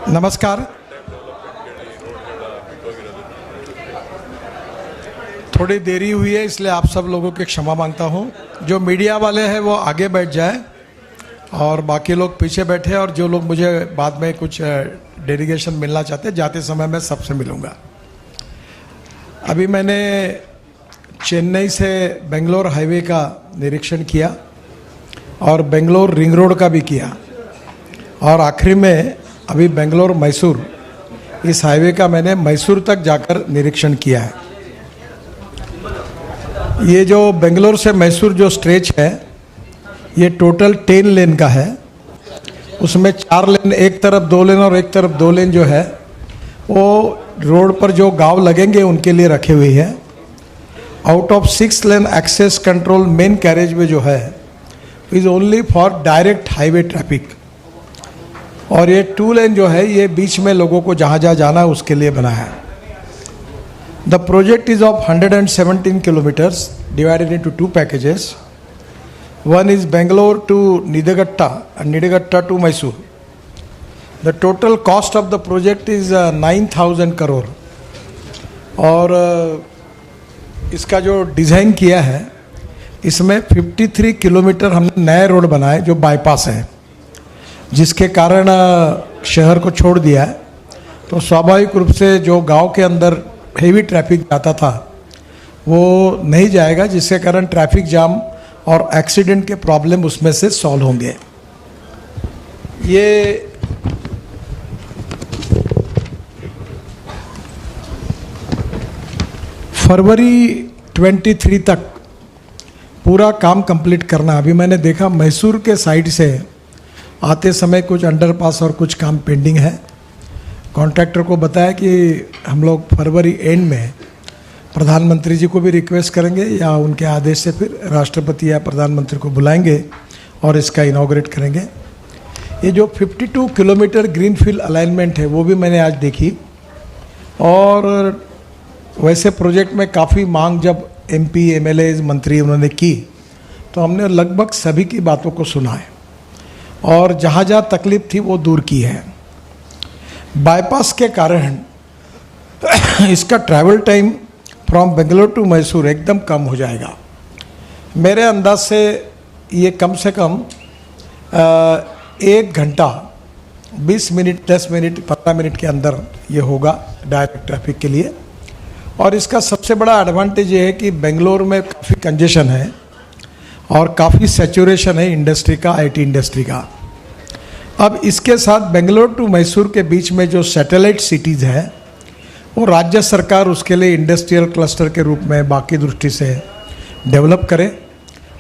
नमस्कार। थोड़ी देरी हुई है इसलिए आप सब लोगों की क्षमा मांगता हूं। जो मीडिया वाले हैं वो आगे बैठ जाए और बाकी लोग पीछे बैठे, और जो लोग मुझे बाद में कुछ डेलीगेशन मिलना चाहते हैं जाते समय मैं सबसे मिलूंगा। अभी मैंने चेन्नई से बेंगलोर हाईवे का निरीक्षण किया और बेंगलोर रिंग रोड का भी किया, और आखिरी में अभी बेंगलोर मैसूर इस हाईवे का मैंने मैसूर तक जाकर निरीक्षण किया है। ये जो बेंगलोर से मैसूर जो स्ट्रेच है ये टोटल 10 लेन का है। उसमें 4 लेन एक तरफ 2 लेन और एक तरफ 2 लेन जो है वो रोड पर जो गांव लगेंगे उनके लिए रखे हुए हैं। Out of 6 lane access control main carriageway जो है is only for direct highway traffic, और ये 2 लेन जो है ये बीच में लोगों को जहाँ जहाँ जाना है उसके लिए बना है। The project is of 117 kilometres divided into 2 packages. One is Bangalore to Nidighatta and Nidighatta to Mysore. The total cost of the project is 9,000 crore, और इसका जो डिज़ाइन किया है इसमें 53 किलोमीटर हमने नए रोड बनाए जो बाईपास है, जिसके कारण शहर को छोड़ दिया है। तो स्वाभाविक रूप से जो गांव के अंदर हेवी ट्रैफिक जाता था वो नहीं जाएगा, जिसके कारण ट्रैफिक जाम और एक्सीडेंट के प्रॉब्लम उसमें से सॉल्व होंगे। ये फरवरी 23 तक पूरा काम कंप्लीट करना। अभी मैंने देखा मैसूर के साइड से आते समय कुछ अंडरपास और कुछ काम पेंडिंग है। कॉन्ट्रैक्टर को बताया कि हम लोग फरवरी एंड में प्रधानमंत्री जी को भी रिक्वेस्ट करेंगे या उनके आदेश से फिर राष्ट्रपति या प्रधानमंत्री को बुलाएंगे और इसका इनॉग्रेट करेंगे। ये जो 52 किलोमीटर ग्रीनफील्ड अलाइनमेंट है वो भी मैंने आज देखी, और वैसे प्रोजेक्ट में काफ़ी मांग जब एमपी एमएलए मंत्री उन्होंने की तो हमने लगभग सभी की बातों को सुना है और जहाँ जहाँ तकलीफ थी वो दूर की है। बाईपास के कारण इसका travel time from Bangalore to Mysore एकदम कम हो जाएगा। मेरे अंदाज से ये कम से कम 1 घंटा 20 मिनट 10 मिनट 15 मिनट के अंदर ये होगा डायरेक्ट ट्रैफिक के लिए। और इसका सबसे बड़ा एडवांटेज ये है कि बेंगलोर में काफ़ी कंजेशन है और काफ़ी सैचुरेशन है इंडस्ट्री का, आईटी इंडस्ट्री का। अब इसके साथ बेंगलोर टू मैसूर के बीच में जो सैटेलाइट सिटीज़ है वो राज्य सरकार उसके लिए इंडस्ट्रियल क्लस्टर के रूप में बाकी दृष्टि से डेवलप करे,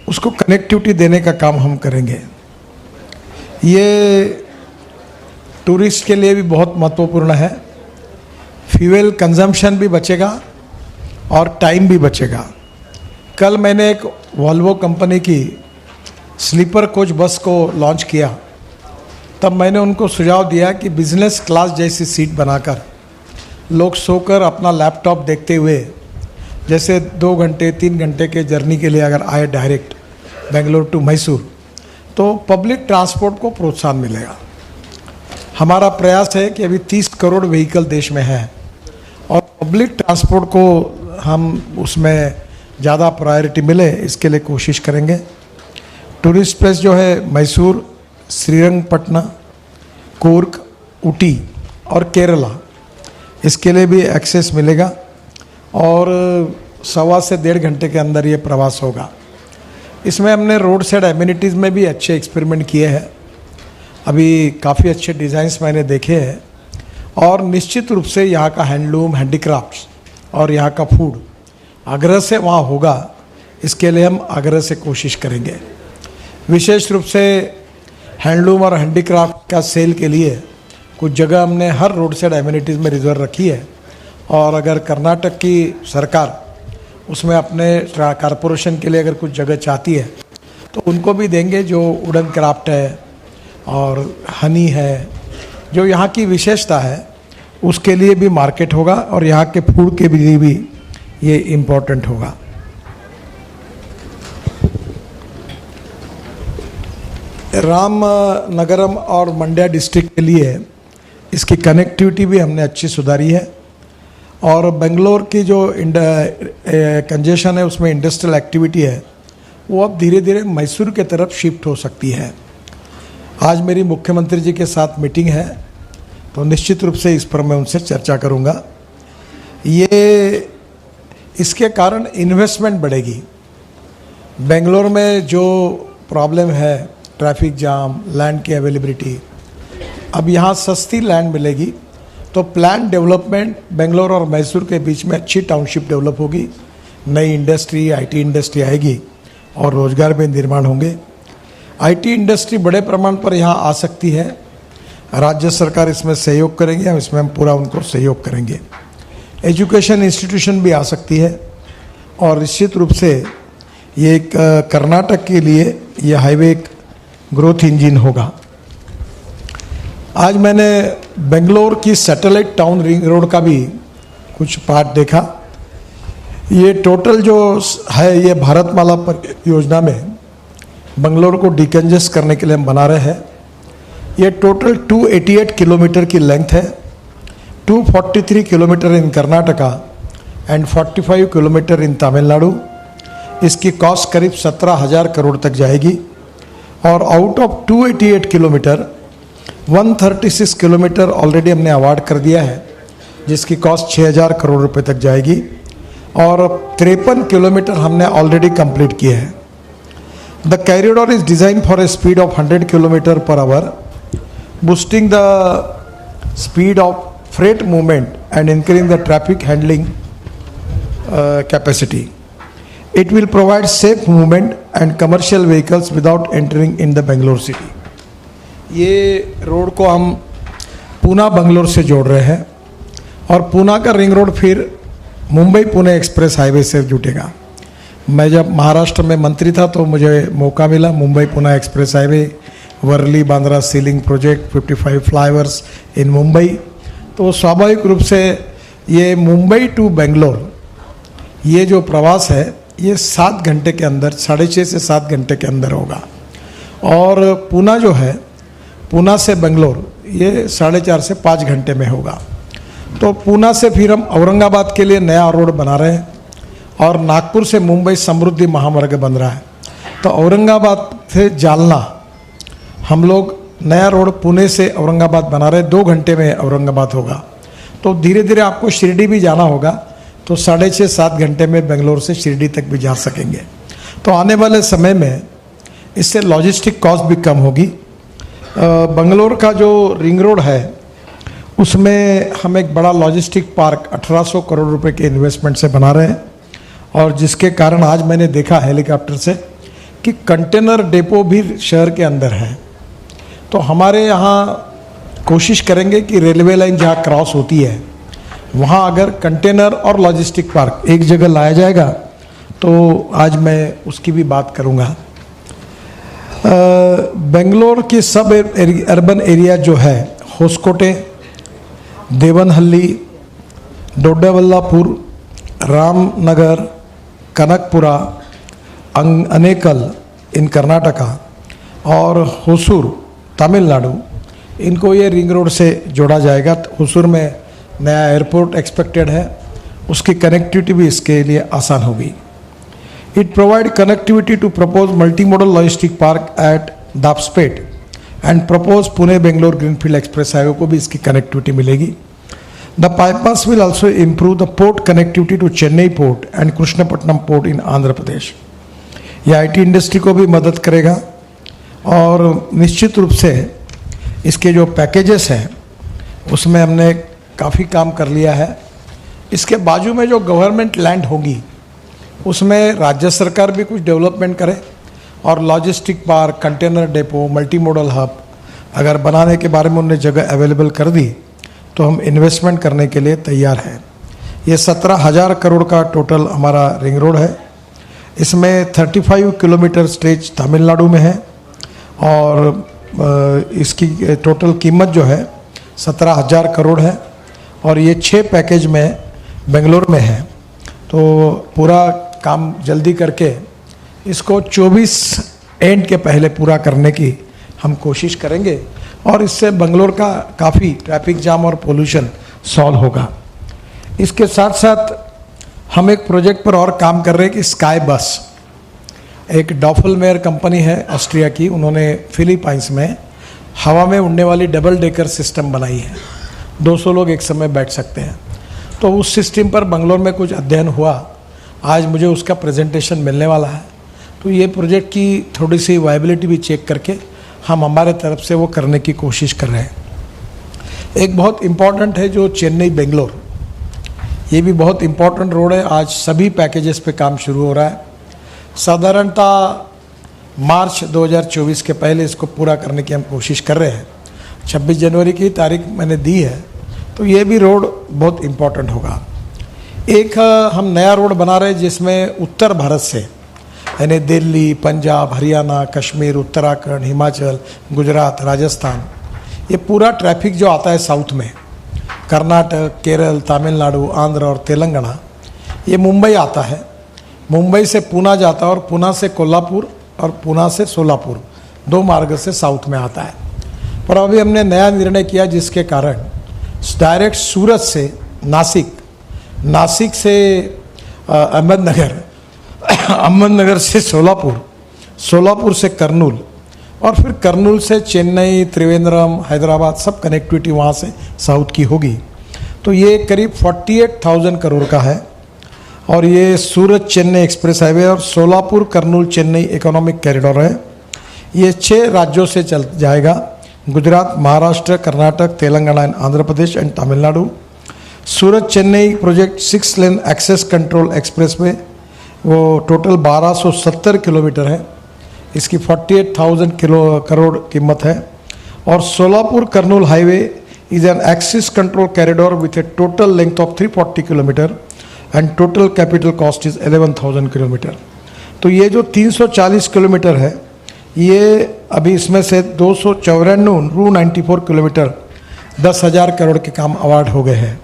उसको कनेक्टिविटी देने का काम हम करेंगे। ये टूरिस्ट के लिए भी बहुत महत्वपूर्ण है। फ्यूल कंजम्पशन भी बचेगा और टाइम भी बचेगा। कल मैंने एक वॉल्वो कंपनी की स्लीपर कोच बस को लॉन्च किया, तब मैंने उनको सुझाव दिया कि बिजनेस क्लास जैसी सीट बनाकर लोग सोकर अपना लैपटॉप देखते हुए जैसे 2 घंटे 3 घंटे के जर्नी के लिए अगर आए डायरेक्ट बेंगलोर टू मैसूर तो पब्लिक ट्रांसपोर्ट को प्रोत्साहन मिलेगा। हमारा प्रयास है कि अभी 30 करोड़ व्हीकल देश में है और पब्लिक ट्रांसपोर्ट को हम उसमें ज़्यादा प्रायोरिटी मिले इसके लिए कोशिश करेंगे। टूरिस्ट प्लेस जो है मैसूर, श्रीरंगपट्टनम, कूर्ग, ऊटी और केरला, इसके लिए भी एक्सेस मिलेगा और 1.25 से 1.5 घंटे के अंदर ये प्रवास होगा। इसमें हमने रोड साइड एमिनिटीज़ में भी अच्छे एक्सपेरिमेंट किए हैं। अभी काफ़ी अच्छे डिज़ाइंस मैंने देखे हैं, और निश्चित रूप से यहाँ का हैंडलूम, हैंडीक्राफ्ट्स और यहाँ का फूड आग्रह से वहाँ होगा, इसके लिए हम आग्रह से कोशिश करेंगे। विशेष रूप से हैंडलूम और हैंडीक्राफ्ट का सेल के लिए कुछ जगह हमने हर रोड साइड एमिनिटीज़ में रिजर्व रखी है, और अगर कर्नाटक की सरकार उसमें अपने कॉरपोरेशन के लिए अगर कुछ जगह चाहती है तो उनको भी देंगे। जो वुडन क्राफ्ट है और हनी है, जो यहाँ की विशेषता है उसके लिए भी मार्केट होगा, और यहाँ के फूड के लिए भी ये इम्पोर्टेंट होगा। रामनगरम और मंड्या डिस्ट्रिक्ट के लिए इसकी कनेक्टिविटी भी हमने अच्छी सुधारी है और बेंगलोर की जो कंजेशन है उसमें इंडस्ट्रियल एक्टिविटी है वो अब धीरे धीरे मैसूर के तरफ शिफ्ट हो सकती है। आज मेरी मुख्यमंत्री जी के साथ मीटिंग है तो निश्चित रूप से इस पर मैं उनसे चर्चा करूंगा। ये इसके कारण इन्वेस्टमेंट बढ़ेगी। बेंगलोर में जो प्रॉब्लम है ट्रैफिक जाम, लैंड की अवेलेबिलिटी, अब यहाँ सस्ती लैंड मिलेगी तो प्लान डेवलपमेंट बेंगलोर और मैसूर के बीच में अच्छी टाउनशिप डेवलप होगी, नई इंडस्ट्री, आईटी इंडस्ट्री आएगी और रोजगार भी निर्माण होंगे। आईटी इंडस्ट्री बड़े प्रमाण पर यहाँ आ सकती है, राज्य सरकार इसमें सहयोग करेंगे, हम इसमें पूरा उनको सहयोग करेंगे। एजुकेशन इंस्टीट्यूशन भी आ सकती है और निश्चित रूप से ये एक कर्नाटक के लिए ये हाईवे एक ग्रोथ इंजन होगा। आज मैंने बेंगलोर की सैटेलाइट टाउन रिंग रोड का भी कुछ पार्ट देखा। ये टोटल जो है ये भारतमाला परियोजना में बेंगलोर को डिकंजेस्ट करने के लिए हम बना रहे हैं। ये टोटल 288 किलोमीटर की लेंथ है, 243 kilometre in Karnataka and 45 kilometre इन तमिलनाडु। इसकी कॉस्ट करीब 17,000 करोड़ तक जाएगी और out of 288 kilometre 136 kilometre already हमने अवार्ड कर दिया है जिसकी कॉस्ट 6,000 करोड़ रुपए तक जाएगी और 53 किलोमीटर हमने ऑलरेडी कंप्लीट किए हैं। The corridor is design for a speed of 100 kilometre per hour, boosting the speed of freight movement and increasing the traffic handling capacity. It will provide safe movement and commercial vehicles without entering in the Bangalore city. ये road को हम पूना बंगलोर से जोड़ रहे हैं और पूना का ring road फिर मुंबई पुणे एक्सप्रेस हाईवे से जुटेगा। मैं जब महाराष्ट्र में मंत्री था तो मुझे मौका मिला Mumbai Pune express highway, Worli Bandra sea link project, 55 flyovers in Mumbai, तो स्वाभाविक रूप से ये मुंबई टू बेंगलोर ये जो प्रवास है ये 7 घंटे के अंदर, 6.5 से 7 घंटे के अंदर होगा। और पूना जो है, पूना से बेंगलोर ये 4.5 से 5 घंटे में होगा। तो पूना से फिर हम औरंगाबाद के लिए नया रोड बना रहे हैं और नागपुर से मुंबई समृद्धि महामार्ग बन रहा है। तो औरंगाबाद से जालना हम लोग नया रोड पुणे से औरंगाबाद बना रहे, 2 घंटे में औरंगाबाद होगा। तो धीरे धीरे आपको शिरडी भी जाना होगा तो 6.5-7 घंटे में बेंगलोर से शिरडी तक भी जा सकेंगे। तो आने वाले समय में इससे लॉजिस्टिक कॉस्ट भी कम होगी। बेंगलोर का जो रिंग रोड है उसमें हम एक बड़ा लॉजिस्टिक पार्क 1800 करोड़ रुपए के इन्वेस्टमेंट से बना रहे हैं और जिसके कारण आज मैंने देखा हेलीकॉप्टर से कि कंटेनर डिपो भी शहर के अंदर है। तो हमारे यहाँ कोशिश करेंगे कि रेलवे लाइन जहाँ क्रॉस होती है वहाँ अगर कंटेनर और लॉजिस्टिक पार्क एक जगह लाया जाएगा तो आज मैं उसकी भी बात करूँगा। बेंगलोर की सब अर्बन एरिया जो है, होसकोटे, देवनहल्ली, डोड्डाबल्लापुर, रामनगर, कनकपुरा, अनेकल इन कर्नाटका और होसूर तमिलनाडु, इनको ये रिंग रोड से जोड़ा जाएगा। होसूर में नया एयरपोर्ट एक्सपेक्टेड है, उसकी कनेक्टिविटी भी इसके लिए आसान होगी। It provide connectivity to propose multi modal logistic park at Dabaspet and propose Pune Bangalore greenfield express highway को भी इसकी कनेक्टिविटी मिलेगी। The bypass will also improve the port connectivity to Chennai port and Krishnapatnam port in Andhra Pradesh. यह आईटी इंडस्ट्री को भी मदद करेगा और निश्चित रूप से इसके जो पैकेजेस हैं उसमें हमने काफ़ी काम कर लिया है। इसके बाजू में जो गवर्नमेंट लैंड होगी उसमें राज्य सरकार भी कुछ डेवलपमेंट करे और logistic park, container depot, multi modal hub अगर बनाने के बारे में उन्होंने जगह अवेलेबल कर दी तो हम इन्वेस्टमेंट करने के लिए तैयार हैं। ये 17,000 करोड़ का टोटल हमारा रिंग रोड है। इसमें 35 किलोमीटर स्ट्रेच तमिलनाडु में है और इसकी टोटल कीमत जो है 17,000 करोड़ है और ये 6 पैकेज में बेंगलोर में है। तो पूरा काम जल्दी करके इसको 24 एंड के पहले पूरा करने की हम कोशिश करेंगे और इससे बेंगलोर का काफ़ी ट्रैफिक जाम और पोल्यूशन सॉल्व होगा। इसके साथ साथ हम एक प्रोजेक्ट पर और काम कर रहे हैं कि स्काई बस, एक डॉफलमेयर कंपनी है ऑस्ट्रिया की, उन्होंने फिलीपाइंस में हवा में उड़ने वाली डबल डेकर सिस्टम बनाई है, 200 लोग एक समय बैठ सकते हैं। तो उस सिस्टम पर बेंगलोर में कुछ अध्ययन हुआ, आज मुझे उसका प्रेजेंटेशन मिलने वाला है। तो ये प्रोजेक्ट की थोड़ी सी वायबिलिटी भी चेक करके हम हमारे तरफ से वो करने की कोशिश कर रहे हैं। एक बहुत इम्पॉर्टेंट है जो चेन्नई बेंगलोर, ये भी बहुत इम्पॉर्टेंट रोड है। आज सभी पैकेजेस पे काम शुरू हो रहा है। साधारणतः मार्च 2024 के पहले इसको पूरा करने की हम कोशिश कर रहे हैं। 26 जनवरी की तारीख मैंने दी है, तो ये भी रोड बहुत इम्पॉर्टेंट होगा। एक हम नया रोड बना रहे हैं जिसमें उत्तर भारत से, यानी दिल्ली, पंजाब, हरियाणा, कश्मीर, उत्तराखंड, हिमाचल, गुजरात, राजस्थान, ये पूरा ट्रैफिक जो आता है साउथ में, कर्नाटक, केरल, तमिलनाडु, आंध्र और तेलंगाना, ये मुंबई आता है। मुंबई से पूना जाता है और पूना से कोल्हापुर और पूना से सोलापुर, 2 मार्ग से साउथ में आता है। पर अभी हमने नया निर्णय किया जिसके कारण डायरेक्ट सूरत से नासिक, नासिक से अहमदनगर, अहमदनगर से सोलापुर, सोलापुर से कर्नूल और फिर कर्नूल से चेन्नई, त्रिवेंद्रम, हैदराबाद, सब कनेक्टिविटी वहाँ से साउथ की होगी। तो ये करीब 48,000 करोड़ का है और ये सूरत चेन्नई एक्सप्रेस हाईवे और सोलापुर कर्नूल चेन्नई इकोनॉमिक कॉरिडोर है। ये 6 राज्यों से चल जाएगा, Gujarat, Maharashtra, Karnataka, Telangana and Andhra Pradesh and Tamil Nadu. Surat Chennai project 6 lane access control expressway, वो टोटल 1270 किलोमीटर है, इसकी 48,000 करोड़ कीमत है। और Solapur Kurnool highway is an axis control corridor with A total length of 340 kilometre and total capital cost is 11,000 kilometre. तो ये जो 340 किलोमीटर है, ये अभी इसमें से 294 किलोमीटर 10,000 करोड़ के काम अवार्ड हो गए हैं।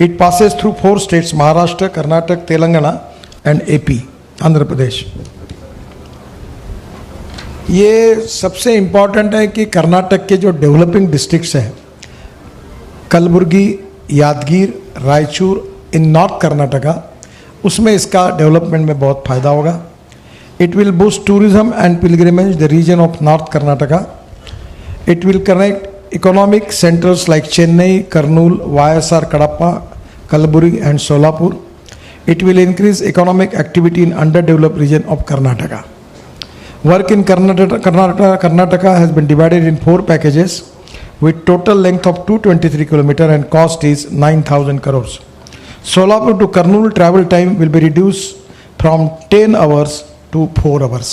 It passes through 4 states, Maharashtra, Karnataka, Telangana and AP, Andhra Pradesh. ये सबसे इम्पॉर्टेंट है कि कर्नाटक के जो डेवलपिंग डिस्ट्रिक्ट्स हैं, कलबुर्गी, यादगीर, रायचूर इन नॉर्थ कर्नाटका, उसमें इसका डेवलपमेंट में बहुत फ़ायदा होगा। It will boost tourism and pilgrimage the region of North Karnataka. It will connect economic centers like Chennai, Kurnool, YSR, Kadapa, Kalburgi and Solapur. It will increase economic activity in underdeveloped region of Karnataka. Work in Karnataka has been divided in 4 packages with total length of 223 km and cost is 9,000 crores. Solapur to Kurnool travel time will be reduced from 10 hours to 4 hours.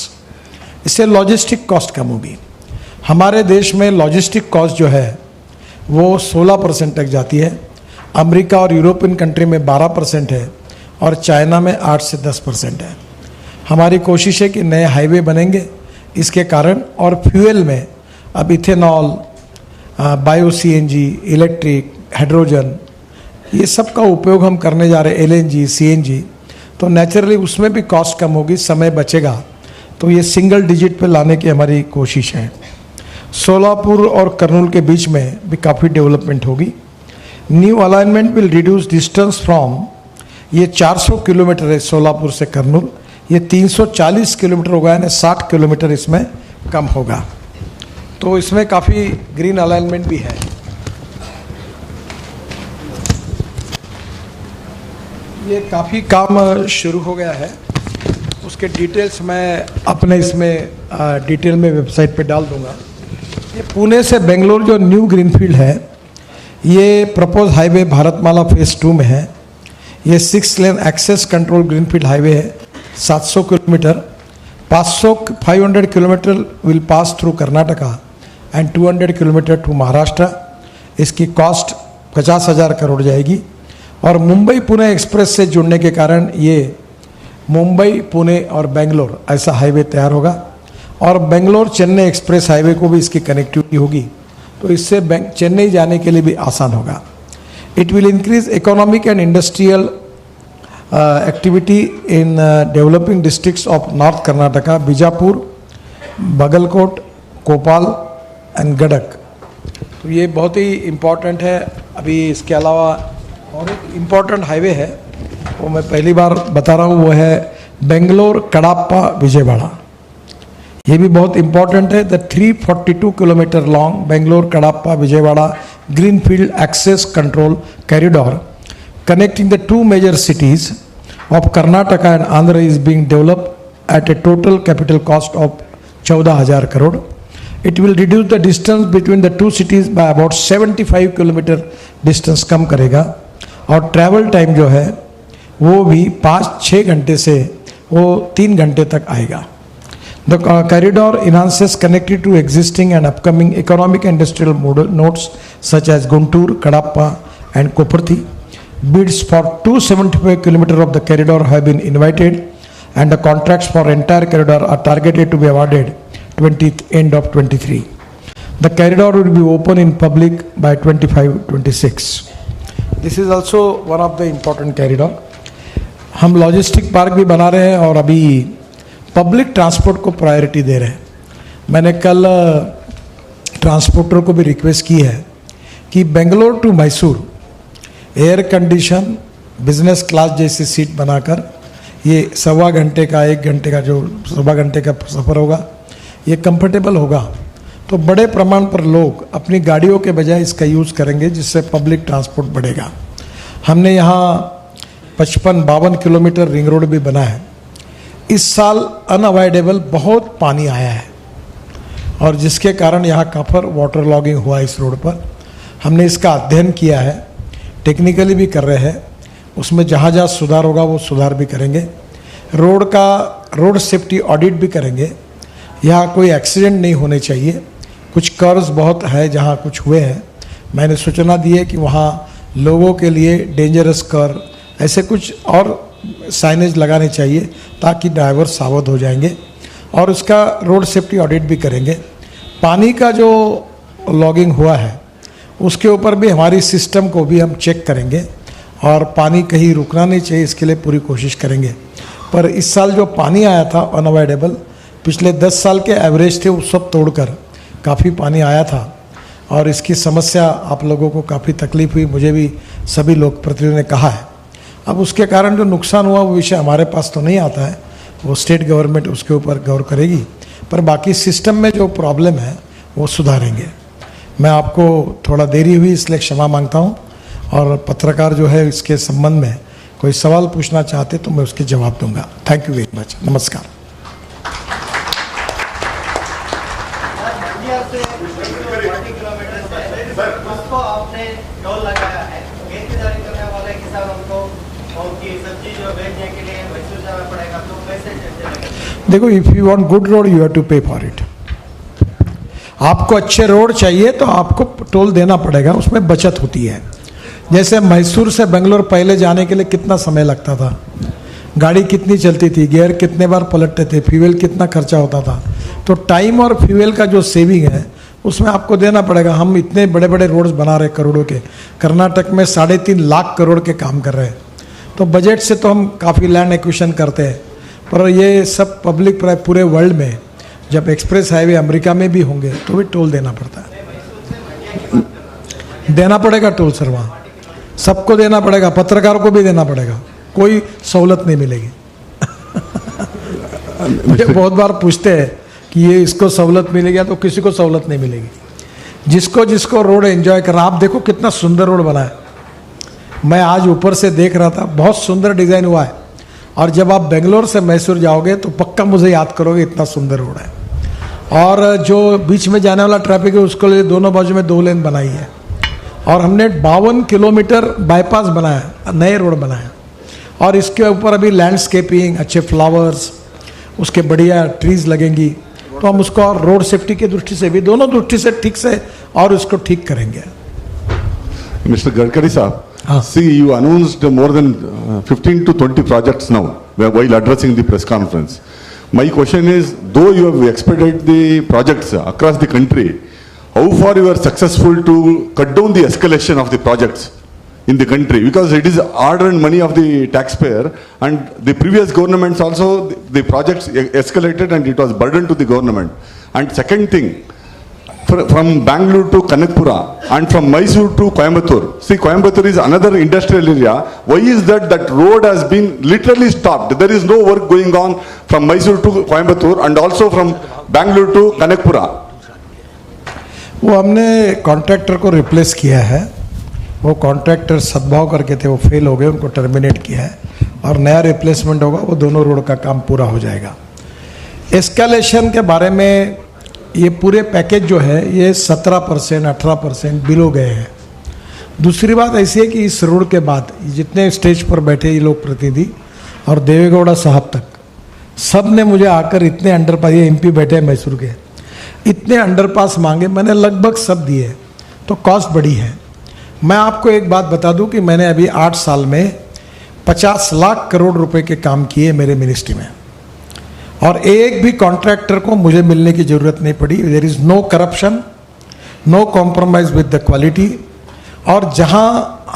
इससे logistic cost कम होगी। हमारे देश में logistic cost जो है वो 16% तक जाती है, अमेरिका और यूरोपियन कंट्री में 12% है और चाइना में 8 से 10% है। हमारी कोशिश है कि नए हाईवे बनेंगे इसके कारण, और फ्यूल में अब ethanol, bio CNG, electric, hydrogen, ये सब का उपयोग हम करने जा रहे हैं, एलएनजी, सीएनजी, तो नेचुरली उसमें भी कॉस्ट कम होगी, समय बचेगा। तो ये सिंगल डिजिट पे लाने की हमारी कोशिश है। सोलापुर और कर्नूल के बीच में भी काफ़ी डेवलपमेंट होगी। New alignment will reduce distance from, ये 400 किलोमीटर है सोलापुर से कर्नूल, ये 340 किलोमीटर होगा, यानी 60 किलोमीटर इसमें कम होगा। तो इसमें काफ़ी ग्रीन अलाइनमेंट भी है। ये काफ़ी काम शुरू हो गया है, उसके डिटेल्स मैं अपने इसमें डिटेल में वेबसाइट पे डाल दूंगा। ये पुणे से बेंगलोर जो न्यू ग्रीनफील्ड है, ये प्रपोज हाईवे भारतमाला फेज़ 2 में है। ये 6 lane access control greenfield highway है, 700 kilometre, 500 kilometre will pass through Karnataka and 200 kilometre to Maharashtra. इसकी कॉस्ट 50,000 करोड़ जाएगी। और मुंबई पुणे एक्सप्रेस से जुड़ने के कारण ये मुंबई, पुणे और बेंगलोर ऐसा हाईवे तैयार होगा, और बेंगलोर चेन्नई एक्सप्रेस हाईवे को भी इसकी कनेक्टिविटी होगी, तो इससे चेन्नई जाने के लिए भी आसान होगा। It will increase economic and industrial activity in developing districts of north Karnataka, Bijapur, Bagalkot, कोपाल and Gandak. तो ये बहुत ही इम्पोर्टेंट है। अभी इसके अलावा और एक इम्पोर्टेंट हाईवे है, वो मैं पहली बार बता रहा हूँ, वो है बेंगलोर कड़ाप्पा विजयवाड़ा। ये भी बहुत इम्पोर्टेंट है। The 342 kilometre long Bangalore Kadapa Vijayawada greenfield access control corridor connecting the two major cities of Karnataka and Andhra is being developed at a total capital cost of 14,000 crore. It will reduce the distance between the two cities by about 75 kilometre distance कम करेगा और travel time जो है वो भी 5-6 घंटे से वो 3 घंटे तक आएगा। The corridor enhances connectivity to existing and upcoming economic and industrial nodes such as Guntur, Kadapa and Koparthi. Bids for 275 kilometers of the corridor have been invited and the contracts for entire corridor are targeted to be awarded end of 23. The corridor will be open in public by 25-26. This is also one of the important corridor. हम logistic park भी बना रहे हैं और अभी public transport को priority दे रहे हैं। मैंने कल ट्रांसपोर्टर को भी रिक्वेस्ट की है कि Bangalore to Mysore air condition business class जैसी सीट बनाकर ये 1.25 घंटे का 1 घंटे का जो 1.25 घंटे का सफ़र होगा ये कंफर्टेबल होगा, तो बड़े प्रमाण पर लोग अपनी गाड़ियों के बजाय इसका यूज़ करेंगे, जिससे पब्लिक ट्रांसपोर्ट बढ़ेगा। हमने यहाँ 55-52 किलोमीटर रिंग रोड भी बना है। इस साल अनअवॉइडेबल बहुत पानी आया है और जिसके कारण यहाँ काफ़र वाटर लॉगिंग हुआ इस रोड पर। हमने इसका अध्ययन किया है, टेक्निकली भी कर रहे हैं, उसमें जहाँ जहाँ सुधार होगा वो सुधार भी करेंगे। रोड सेफ्टी ऑडिट भी करेंगे। यहाँ कोई एक्सीडेंट नहीं होने चाहिए। कुछ कर्व्स बहुत है जहाँ कुछ हुए हैं, मैंने सूचना दी है कि वहाँ लोगों के लिए डेंजरस कर्व ऐसे कुछ और साइनेज लगाने चाहिए ताकि ड्राइवर सावध हो जाएंगे और उसका रोड सेफ्टी ऑडिट भी करेंगे। पानी का जो लॉगिंग हुआ है उसके ऊपर भी हमारी सिस्टम को भी हम चेक करेंगे और पानी कहीं रुकना नहीं चाहिए, इसके लिए पूरी कोशिश करेंगे। पर इस साल जो पानी आया था अनअवॉइडेबल, पिछले 10 साल के एवरेज थे वो सब तोड़कर काफ़ी पानी आया था और इसकी समस्या आप लोगों को काफ़ी तकलीफ हुई, मुझे भी सभी लोग प्रतिनिधियों ने कहा है। अब उसके कारण जो नुकसान हुआ वो विषय हमारे पास तो नहीं आता है, वो स्टेट गवर्नमेंट उसके ऊपर गौर करेगी, पर बाकी सिस्टम में जो प्रॉब्लम है वो सुधारेंगे। मैं आपको थोड़ा देरी हुई इसलिए क्षमा मांगता हूँ और पत्रकार जो है इसके संबंध में कोई सवाल पूछना चाहते तो मैं उसके जवाब दूंगा। Thank you very much. नमस्कार। देखो, if you want good road you have to pay for it. आपको अच्छे रोड चाहिए तो आपको टोल देना पड़ेगा, उसमें बचत होती है। जैसे मैसूर से बेंगलोर पहले जाने के लिए कितना समय लगता था, गाड़ी कितनी चलती थी, गियर कितने बार पलटते थे, फ्यूल कितना खर्चा होता था, तो टाइम और फ्यूल का जो सेविंग है उसमें आपको देना पड़ेगा। हम इतने बड़े बड़े रोड्स बना रहे करोड़ों के, कर्नाटक में 3.5 लाख करोड़ के काम कर रहे हैं, तो बजट से तो हम काफ़ी लैंड एक्विजिशन करते हैं, पर ये सब पब्लिक पूरे वर्ल्ड में जब एक्सप्रेस हाईवे अमेरिका में भी होंगे तो भी टोल देना पड़ता है। देना पड़ेगा टोल सर, वहाँ सबको देना पड़ेगा, पत्रकारों को भी देना पड़ेगा, कोई सहूलत नहीं मिलेगी। मुझे बहुत बार पूछते हैं कि ये इसको सहूलत मिलेगी, तो किसी को सहूलत नहीं मिलेगी। जिसको जिसको रोड एंजॉय करना। आप देखो कितना सुंदर रोड बना है, मैं आज ऊपर से देख रहा था, बहुत सुंदर डिज़ाइन हुआ है। और जब आप बेंगलोर से मैसूर जाओगे तो पक्का मुझे याद करोगे, इतना सुंदर रोड है। और जो बीच में जाने वाला ट्रैफिक है उसको लिए दोनों बाजू में 2 लेन बनाई है और हमने 52 किलोमीटर बाईपास बनाया, नए रोड बनाया और इसके ऊपर अभी लैंडस्केपिंग, अच्छे फ्लावर्स, उसके बढ़िया ट्रीज लगेंगी, तो हम उसको और रोड सेफ्टी की दृष्टि से भी, दोनों दृष्टि से ठीक से और उसको ठीक करेंगे। मिस्टर गडकरी साहब, see, you announced more than 15 to 20 projects now while addressing the press conference. My question is, though you have expedited the projects across the country, how far you are successful to cut down the escalation of the projects in the country? Because it is hard-earned money of the taxpayer, and the previous governments also, the projects escalated and it was burden to the government. And second thing, from Bangalore to Kanakpura and from Mysore to Coimbatore. See, Coimbatore is another industrial area. Why is that? That road has been literally stopped. There is no work going on from Mysore to Coimbatore and also from Bangalore to Kanakpura. वो हमने contractor को replace किया है। वो contractor सद्भाव करके थे, वो फेल हो गए, उनको टर्मिनेट किया है और नया रिप्लेसमेंट होगा, वो दोनों रोड का काम पूरा हो जाएगा। एस्केलेशन के बारे में ये पूरे पैकेज जो है ये 17% 18% बिलो गए हैं। दूसरी बात ऐसी है कि इस रोड के बाद जितने स्टेज पर बैठे ये लोग प्रतिनिधि और देवेगौड़ा साहब तक सब ने मुझे आकर इतने अंडरपास, ये एमपी बैठे हैं मैसूर के, इतने अंडरपास मांगे, मैंने लगभग सब दिए, तो कॉस्ट बड़ी है। मैं आपको एक बात बता दूं कि मैंने अभी 8 साल में 50 लाख करोड़ रुपए के काम किए मेरे मिनिस्ट्री में और एक भी कॉन्ट्रैक्टर को मुझे मिलने की जरूरत नहीं पड़ी। There is no corruption, no compromise with the quality. और जहां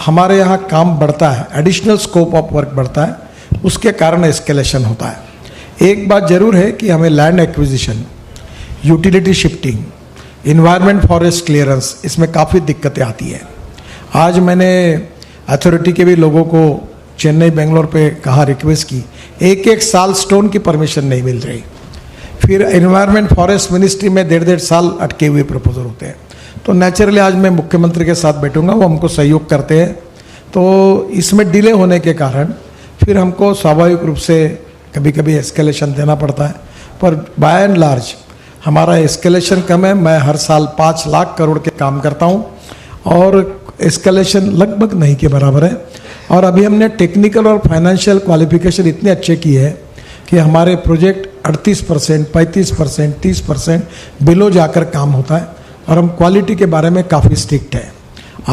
हमारे यहाँ काम बढ़ता है, एडिशनल स्कोप ऑफ वर्क बढ़ता है, उसके कारण एस्केलेशन होता है। एक बात जरूर है कि हमें land acquisition, utility shifting, environment forest clearance, इसमें काफ़ी दिक्कतें आती हैं। आज मैंने अथॉरिटी के भी लोगों को चेन्नई बेंगलोर पे कहा, रिक्वेस्ट की, एक साल स्टोन की परमिशन नहीं मिल रही। फिर एनवायरनमेंट फॉरेस्ट मिनिस्ट्री में 1.5 साल अटके हुए प्रपोजल होते हैं। तो नेचुरली आज मैं मुख्यमंत्री के साथ बैठूंगा, वो हमको सहयोग करते हैं। तो इसमें डिले होने के कारण फिर हमको स्वाभाविक रूप से कभी कभी एस्केलेशन देना पड़ता है, पर बाय एंड लार्ज हमारा एस्केलेशन कम है। मैं हर साल 5 लाख करोड़ के काम करता हूँ और एस्केलेशन लगभग नहीं के बराबर है। और अभी हमने टेक्निकल और फाइनेंशियल क्वालिफिकेशन इतने अच्छे किए हैं कि हमारे प्रोजेक्ट 38%, 35%, 30% बिलो जाकर काम होता है और हम क्वालिटी के बारे में काफ़ी स्ट्रिक्ट हैं।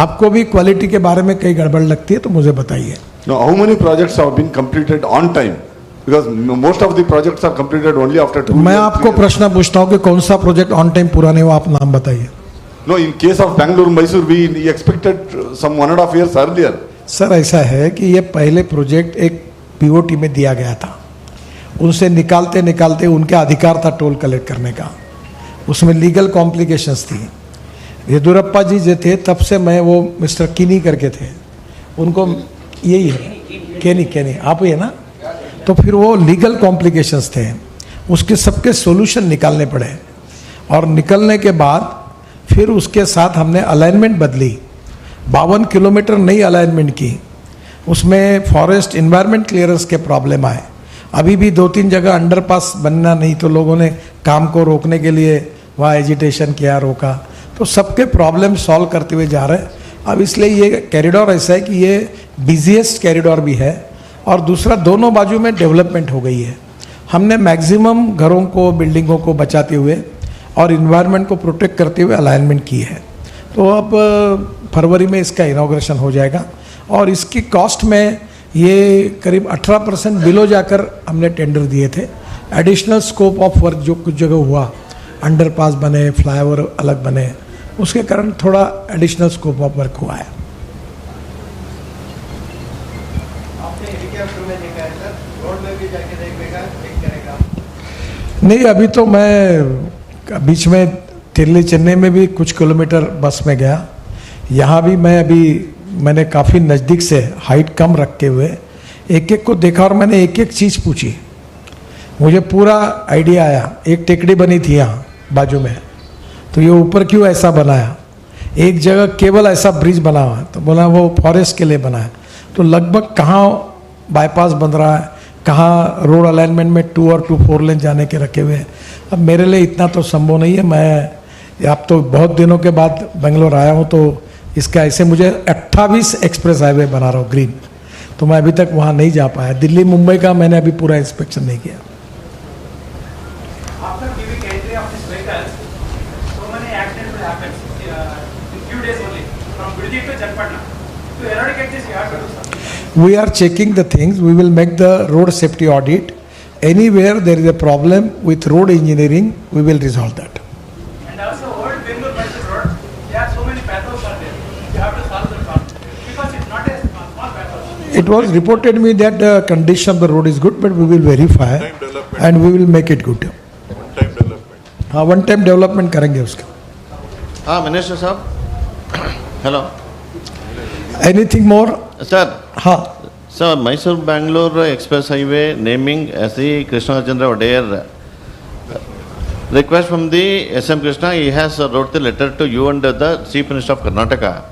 आपको भी क्वालिटी के बारे में कई गड़बड़ लगती है तो मुझे बताइए। Now, how many projects have been completed on time? Because most of the projects are completed only after 2 years. मैं आपको प्रश्न पूछता हूँ कि कौन सा प्रोजेक्ट ऑन टाइम पूरा नहीं हुआ, आप नाम बताइए। No, in case of Bangalore, Mysore, we expected some 1.5 years earlier. Sir ऐसा है कि ये पहले प्रोजेक्ट एक पीओटी में दिया गया था, उनसे निकालते निकालते उनका अधिकार था टोल कलेक्ट करने का, उसमें लीगल कॉम्प्लिकेशंस थी। येदुरप्पा जी जो थे तब से मैं, वो मिस्टर किनी करके थे, उनको यही है केनी आप ही है ना, तो फिर वो लीगल कॉम्प्लिकेशंस थे, उसके सबके सॉल्यूशन निकालने पड़े और निकलने के बाद फिर उसके साथ हमने अलाइनमेंट बदली, 52 किलोमीटर नई अलाइनमेंट की, उसमें फॉरेस्ट इन्वायरमेंट क्लियरेंस के प्रॉब्लम आए। अभी भी 2-3 जगह अंडरपास बनना नहीं तो लोगों ने काम को रोकने के लिए वहाँ एजिटेशन किया, रोका, तो सबके प्रॉब्लम सॉल्व करते हुए जा रहे हैं। अब इसलिए ये कॉरिडोर ऐसा है कि ये बिजिएस्ट कॉरिडोर भी है और दूसरा दोनों बाजू में डेवलपमेंट हो गई है। हमने मैक्सिमम घरों को, बिल्डिंगों को बचाते हुए और इन्वायरमेंट को प्रोटेक्ट करते हुए अलाइनमेंट की है। तो अब फरवरी में इसका इनॉग्रेशन हो जाएगा और इसकी कॉस्ट में ये करीब 18% बिलो जाकर हमने टेंडर दिए थे। एडिशनल स्कोप ऑफ वर्क जो कुछ जगह हुआ, अंडरपास बने, फ्लाईओवर अलग बने, उसके कारण थोड़ा एडिशनल स्कोप ऑफ वर्क हुआ है। नहीं, अभी तो मैं बीच में दिल्ली चेन्नई में भी कुछ किलोमीटर बस में गया, यहाँ भी मैंने काफ़ी नज़दीक से हाइट कम रखे हुए एक एक को देखा और मैंने एक एक चीज़ पूछी, मुझे पूरा आइडिया आया। एक टेकड़ी बनी थी यहाँ बाजू में, तो ये ऊपर क्यों ऐसा बनाया, एक जगह केवल ऐसा ब्रिज बना हुआ है, तो बोला वो फॉरेस्ट के लिए बना है। तो लगभग कहाँ बाईपास बन रहा है, कहाँ रोड अलाइनमेंट में 2 और 2-4 लेन जाने के रखे हुए हैं। अब मेरे लिए इतना तो संभव नहीं है, मैं अब तो बहुत दिनों के बाद बेंगलोर आया हूँ, तो इसका ऐसे मुझे 28 एक्सप्रेस हाईवे बना रहा हूँ ग्रीन, तो मैं अभी तक वहाँ नहीं जा पाया। दिल्ली मुंबई का मैंने अभी पूरा इंस्पेक्शन नहीं किया। We are checking the things. We will make the road safety audit. Anywhere there is a problem with road engineering, we will resolve that. And also, old Bangalore-Mysore road, there are so many pathos are there. You have to solve the problem because it's not a small pathos. It was reported me that the condition of the road is good, but we will verify and we will make it good. One-time development. हाँ, one time development करेंगे उसका। Minister साहब, hello anything more? Sir. हाँ, Sir, Mysore-Bangalore Express Highway naming as the Krishna Chandra Odear. Request from the SM Krishna, he has wrote the letter to you and the Chief Minister of Karnataka.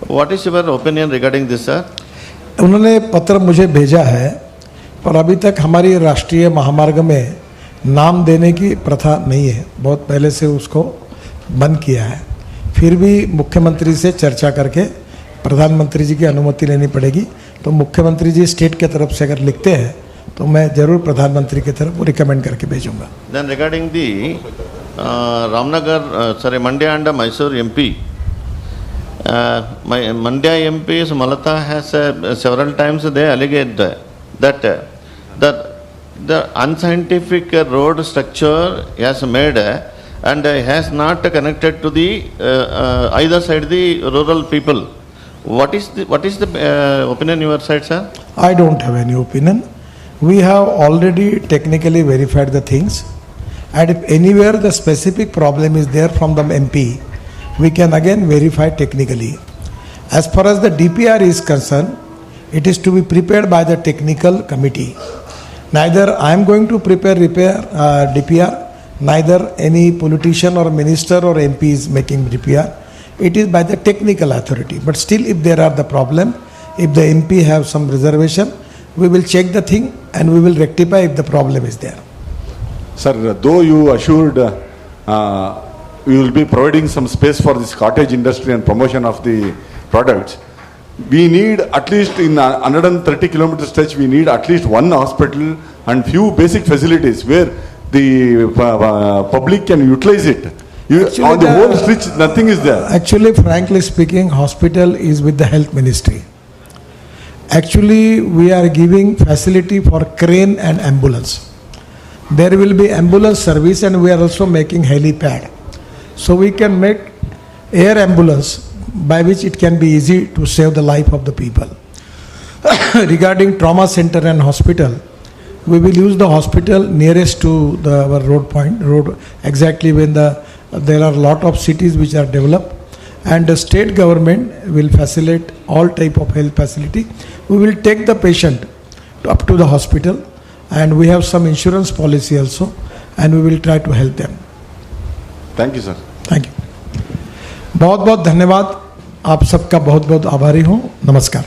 What is your opinion regarding this, sir? उन्होंने पत्र मुझे भेजा है, पर अभी तक हमारी राष्ट्रीय महामार्ग में नाम देने की प्रथा नहीं है। बहुत पहले से उसको बंद किया है। फिर भी मुख्यमंत्री से चर्चा करके प्रधानमंत्री जी की अनुमति लेनी पड़ेगी। तो मुख्यमंत्री जी स्टेट के तरफ से अगर लिखते हैं तो मैं जरूर प्रधानमंत्री की तरफ रिकमेंड करके भेजूंगा। Then regarding the Ramnagar, Mandya and Mysore MP, my Mandya MP Malata has several times they alleged that the unscientific road structure has made and has not connected to the either side the rural people. What is the opinion your side, sir? I don't have any opinion. We have already technically verified the things, and if anywhere the specific problem is there from the MP, we can again verify technically. As far as the DPR is concerned, it is to be prepared by the technical committee. Neither I am going to prepare DPR, neither any politician or minister or MP is making DPR. It is by the technical authority. But still, if there are the problem, if the MP have some reservation, we will check the thing and we will rectify if the problem is there. Sir, though you assured you will be providing some space for this cottage industry and promotion of the products, we need at least in 130 kilometer stretch, we need at least one hospital and few basic facilities where the public can utilize it. On the whole stretch, nothing is there. Actually, frankly speaking, hospital is with the health ministry. Actually, we are giving facility for crane and ambulance. There will be ambulance service and we are also making helipad. So we can make air ambulance by which it can be easy to save the life of the people. Regarding trauma center and hospital, we will use the hospital nearest to our road exactly when there are a lot of cities which are developed, and the state government will facilitate all type of health facility. We will take the patient up to the hospital, and we have some insurance policy also, and we will try to help them. Thank you, sir. Thank you. बहुत बहुत धन्यवाद। आप सबका बहुत बहुत आभारी हूँ। नमस्कार।